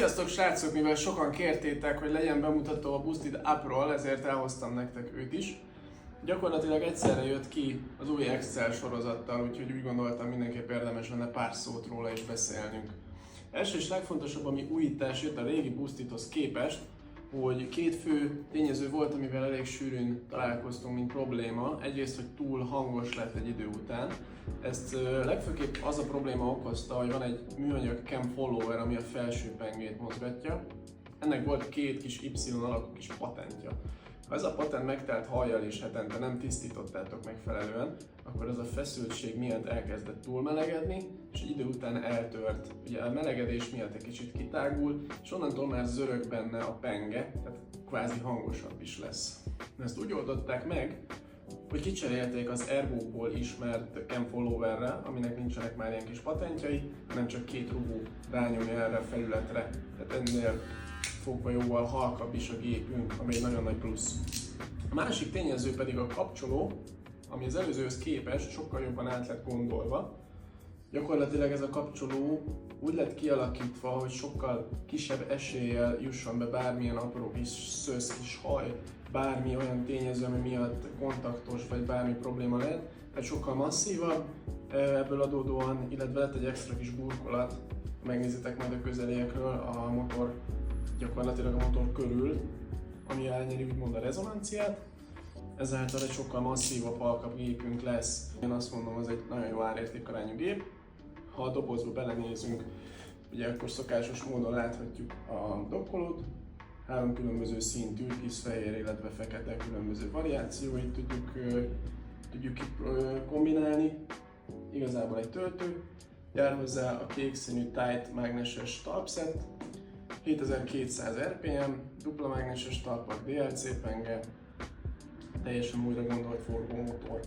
Sziasztok srácok, mivel sokan kértétek, hogy legyen bemutató a Boosted Appról, ezért elhoztam nektek őt is. Gyakorlatilag egyszerre jött ki az új Excel sorozattal, úgyhogy úgy gondoltam, mindenképp érdemes lenne pár szót róla is beszélnünk. Első és legfontosabb, ami újítás jött a régi Boostedhoz képest, hogy két fő tényező volt, amivel elég sűrűn találkoztunk, mint probléma. Egyrészt, hogy túl hangos lett egy idő után. Ezt legfőképp az a probléma okozta, hogy van egy műanyag cam follower, ami a felső pengét mozgatja. Ennek volt két kis Y alakú kis patentja. Ha ez a patent megtelt hajjal és hetente nem tisztítottátok megfelelően, akkor ez a feszültség miatt elkezdett túlmelegedni, és egy idő után eltört. Ugye a melegedés miatt egy kicsit kitágul, és onnantól már zörög benne a penge, tehát kvázi hangosabb is lesz. Ezt úgy oldották meg, hogy kicserélték az Ergo-ból ismert cam followerre, aminek nincsenek már ilyen kis patentjai, hanem csak két rugó rányomja erre a felületre. Tehát ennél fogva jóval halkabb is a gépünk, ami egy nagyon nagy plusz. A másik tényező pedig a kapcsoló, ami az előzőhöz képest sokkal jobban át lett gondolva. Gyakorlatilag ez a kapcsoló úgy lett kialakítva, hogy sokkal kisebb eséllyel jusson be bármilyen apró kis szősz, kis haj, bármi olyan tényező, ami miatt kontaktos vagy bármi probléma lehet. Tehát sokkal masszívabb ebből adódóan, illetve lett egy extra kis burkolat, ha megnézitek majd a közeliekről, a motor, gyakorlatilag a motor körül, ami elnyeri úgymond a rezonanciát. Ezáltal egy sokkal masszívabb, halkabb gépünk lesz. Én azt mondom, ez egy nagyon jó árértékarányú gép. Ha a dobozba belenézünk, ugye akkor szokásos módon láthatjuk a dokkolót. Három különböző szín, türkisz, fehér, illetve fekete különböző variációit tudjuk kombinálni. Igazából egy töltő. Jár hozzá a kék színű tight mágneses talpszett, 7200 RPM, dupla mágneses talpak, DLC penge, teljesen újra gondolt forgómotor.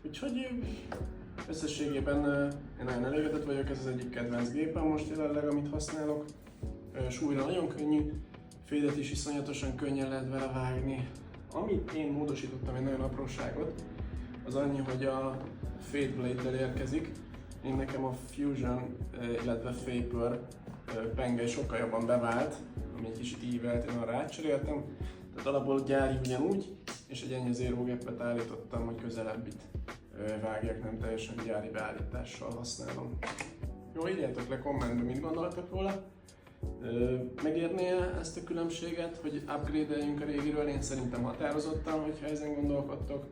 Úgyhogy összességében én nagyon elégedett vagyok, ez az egyik kedvenc gépem most jelenleg, amit használok. Súlyra nagyon könnyű, fédet is iszonyatosan könnyen lehet vele vágni. Amit én módosítottam, egy nagyon apróságot, az annyi, hogy a Fade Blade-del érkezik. Én nekem a Fusion, illetve Vapor penge sokkal jobban bevált, ami egy kicsit ívelt, én arra átcseréltem. Tehát alapból gyári ugyanúgy, és egy ennyi zérógépet állítottam, hogy közelebbit vágjak, nem teljesen gyári beállítással használom. Jó, írjátok le kommentben, mit gondoltok róla. Megérné ezt a különbséget, hogy upgrade-eljünk a régiről? Én szerintem határozottan, hogyha ezen gondolkodtok.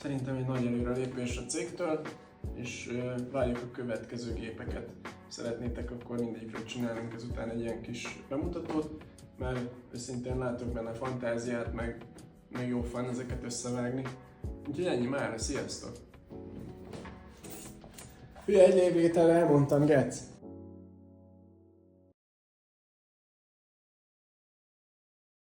Szerintem egy nagy előrelépés a cégtől, és várjuk a következő gépeket. Szeretnétek, akkor mindegyikről csinálunk ezután egy ilyen kis bemutatót, mert őszintén látok benne fantáziát, meg jó fan ezeket összevágni. Úgyhogy ennyi mára, sziasztok! Hülye, egy lévétel elmondtam, gec!